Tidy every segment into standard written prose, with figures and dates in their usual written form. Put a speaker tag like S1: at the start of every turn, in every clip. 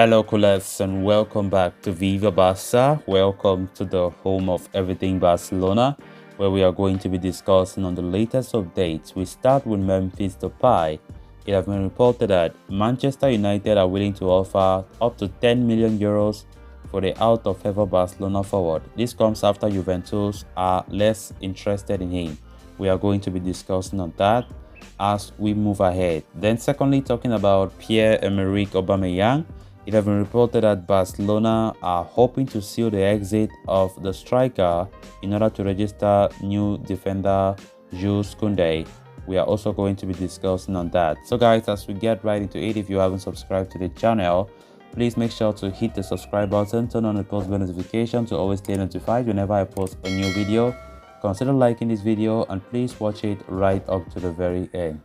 S1: Hello, Colettes, and welcome back to Viva Barca. Welcome to the home of everything Barcelona, where we are going to be discussing on the latest updates. We start with Memphis Depay. It has been reported that Manchester United are willing to offer up to 10 million euros for the out-of-favor Barcelona forward. This comes after Juventus are less interested in him. We are going to be discussing on that as we move ahead. Then secondly, talking about Pierre-Emerick Aubameyang, it has been reported that Barcelona are hoping to seal the exit of the striker in order to register new defender Jules Koundé. We are also going to be discussing on that. So guys, as we get right into it, if you haven't subscribed to the channel, please make sure to hit the subscribe button, turn on the post bell notification to always stay notified whenever I post a new video. Consider liking this video and please watch it right up to the very end.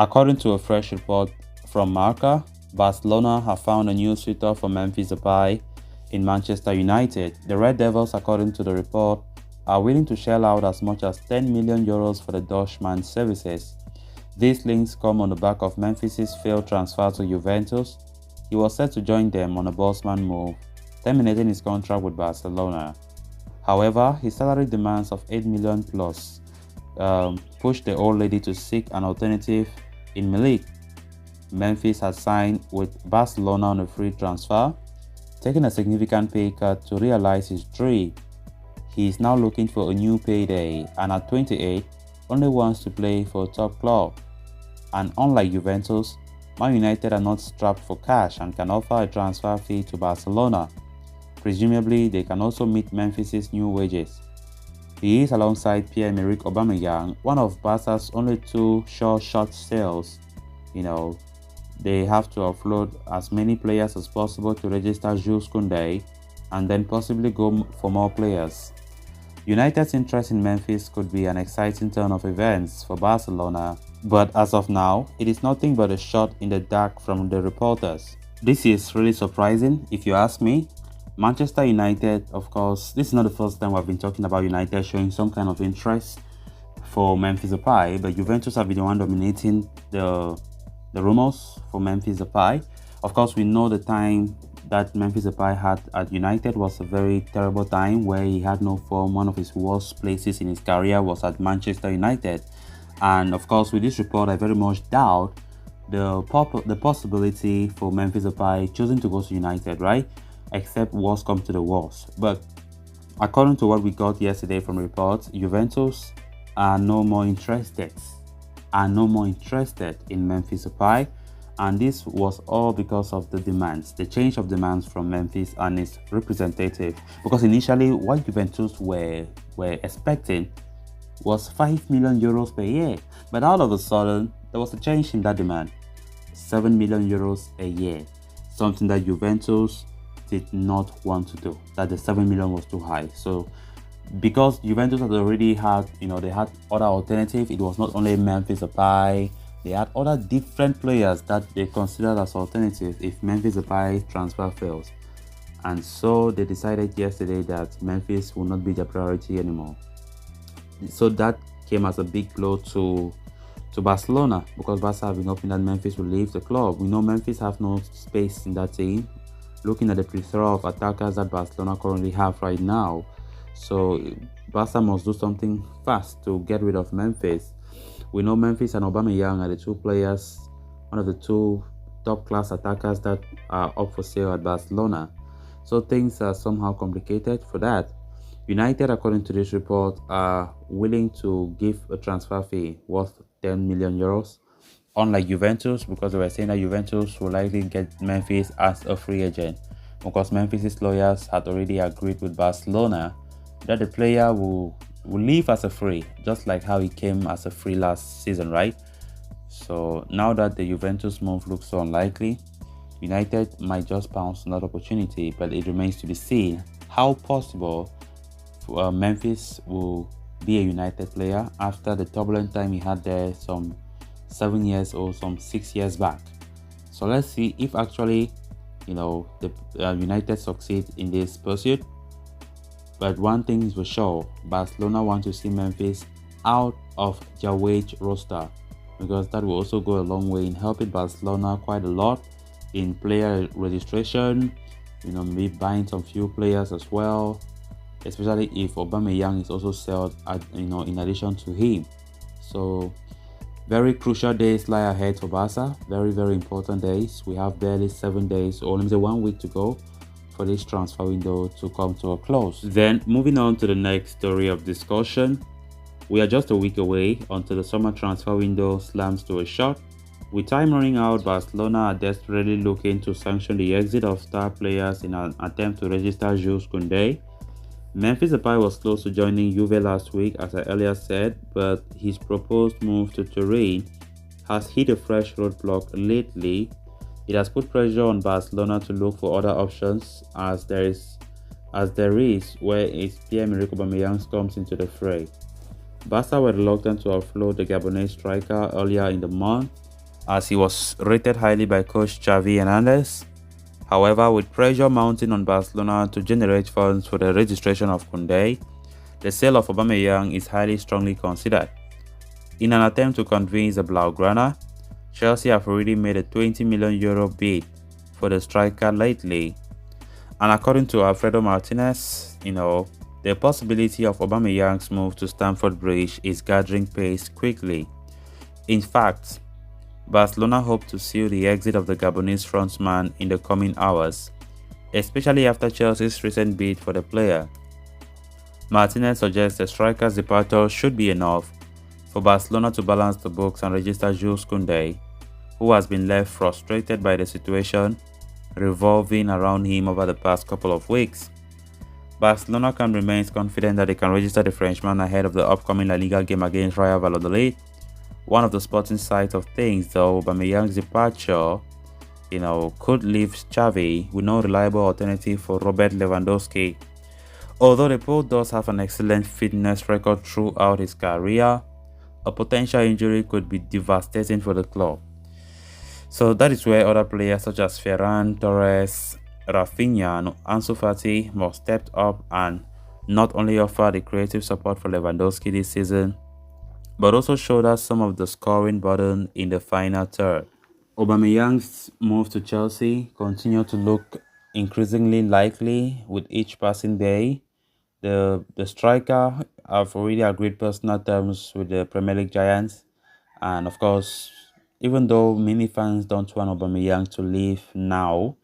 S1: According to a fresh report from Marca, Barcelona have found a new suitor for Memphis Depay in Manchester United. The Red Devils, according to the report, are willing to shell out as much as 10 million euros for the Dutchman's services. These links come on the back of Memphis's failed transfer to Juventus. He was set to join them on a Bosman move, terminating his contract with Barcelona. However, his salary demands of 8 million plus pushed the old lady to seek an alternative in Milik. Memphis has signed with Barcelona on a free transfer, taking a significant pay cut to realize his dream. He is now looking for a new payday and at 28 only wants to play for a top club. And unlike Juventus, Man United are not strapped for cash and can offer a transfer fee to Barcelona. Presumably, they can also meet Memphis's new wages. He is alongside Pierre-Emerick Aubameyang, one of Barca's only two sure shot sales. They have to offload as many players as possible to register Jules Koundé and then possibly go for more players. United's interest in Memphis could be an exciting turn of events for Barcelona, but as of now, it is nothing but a shot in the dark from the reporters. This is really surprising if you ask me. Manchester United, of course, this is not the first time we've been talking about United showing some kind of interest for Memphis Depay, but Juventus have been the one dominating the rumors for Memphis Depay. Of course, we know the time that Memphis Depay had at United was a very terrible time where he had no form. One of his worst places in his career was at Manchester United. And of course, with this report, I very much doubt the possibility for Memphis Depay choosing to go to United, right? Except worst come to the worst. But according to what we got yesterday from reports, Juventus are no more interested in Memphis Depay, and this was all because of the change of demands from Memphis and its representative. Because initially what Juventus were expecting was 5 million euros per year, but all of a sudden there was a change in that demand. 7 million euros a year, something that Juventus did not want to do, that the 7 million was too high. So because Juventus had already had, they had other alternatives, it was not only Memphis Depay, they had other different players that they considered as alternatives if Memphis Depay transfer fails. And so they decided yesterday that Memphis will not be their priority anymore. So that came as a big blow to Barcelona, because Barca have been hoping that Memphis will leave the club. We know Memphis have no space in that team, looking at the plethora of attackers that Barcelona currently have right now. So Barca must do something fast to get rid of Memphis. We know Memphis and Aubameyang are the two players, one of the two top class attackers that are up for sale at Barcelona. So things are somehow complicated for that. United, according to this report, are willing to give a transfer fee worth 10 million euros. Unlike Juventus, because they were saying that Juventus will likely get Memphis as a free agent, because Memphis's lawyers had already agreed with Barcelona that the player will leave as a free, just like how he came as a free last season, right? So now that the Juventus move looks so unlikely, United might just pounce on that opportunity, but it remains to be seen how possible Memphis will be a United player after the turbulent time he had there some 7 years or some 6 years back. So let's see if actually the United succeed in this pursuit. But one thing is for sure, Barcelona want to see Memphis out of their wage roster. because that will also go a long way in helping Barcelona quite a lot in player registration, maybe buying some few players as well, especially if Aubameyang is also sold in addition to him. So very crucial days lie ahead for Barca. Very, very important days. We have barely 7 days, or let me say 1 week to go for this transfer window to come to a close. Then moving on to the next story of discussion. We are just a week away until the summer transfer window slams to a shut. With time running out, Barcelona are desperately looking to sanction the exit of star players in an attempt to register Jules Koundé. Memphis Depay was close to joining Juve last week, as I earlier said, but his proposed move to Turin has hit a fresh roadblock lately. It has put pressure on Barcelona to look for other options, as there is where Pierre-Emerick Aubameyang comes into the fray. Barca were reluctant to offload the Gabonese striker earlier in the month, as he was rated highly by coach Xavi Hernandez. However, with pressure mounting on Barcelona to generate funds for the registration of Koundé, the sale of Aubameyang is highly strongly considered. In an attempt to convince the Blaugrana, Chelsea have already made a €20 million bid for the striker lately. And according to Alfredo Martinez, the possibility of Aubameyang's move to Stamford Bridge is gathering pace quickly. In fact, Barcelona hope to seal the exit of the Gabonese frontman in the coming hours, especially after Chelsea's recent bid for the player. Martinez suggests the striker's departure should be enough for Barcelona to balance the books and register Jules Koundé, who has been left frustrated by the situation revolving around him over the past couple of weeks. Barcelona can remain confident that they can register the Frenchman ahead of the upcoming La Liga game against Real Valladolid. One of the sporting sides of things, though, Aubameyang's departure, could leave Xavi with no reliable alternative for Robert Lewandowski. Although the Pole does have an excellent fitness record throughout his career, a potential injury could be devastating for the club. So that is where other players such as Ferran Torres, Rafinha, and Ansu Fati must step up and not only offer the creative support for Lewandowski this season, but also shoulder some of the scoring burden in the final third. Aubameyang's move to Chelsea continued to look increasingly likely with each passing day. The striker have already agreed personal terms with the Premier League giants, and of course, even though many fans don't want Aubameyang to leave now,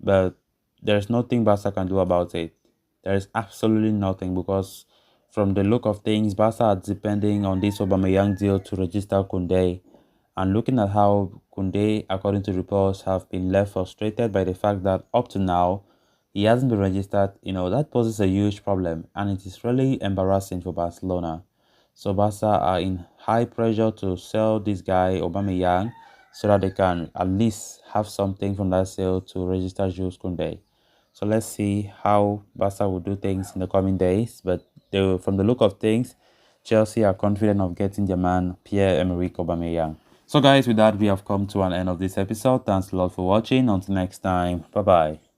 S1: but there's nothing Barca can do about it. There is absolutely nothing, because from the look of things, Barca are depending on this Aubameyang deal to register Koundé. And looking at how Koundé, according to reports, have been left frustrated by the fact that up to now, he hasn't been registered, that poses a huge problem. And it is really embarrassing for Barcelona. So Barca are in high pressure to sell this guy, Aubameyang, so that they can at least have something from that sale to register Jules Koundé. So let's see how Barca will do things in the coming days. But from the look of things, Chelsea are confident of getting their man Pierre-Emerick Aubameyang. So guys, with that, we have come to an end of this episode. Thanks a lot for watching. Until next time, bye-bye.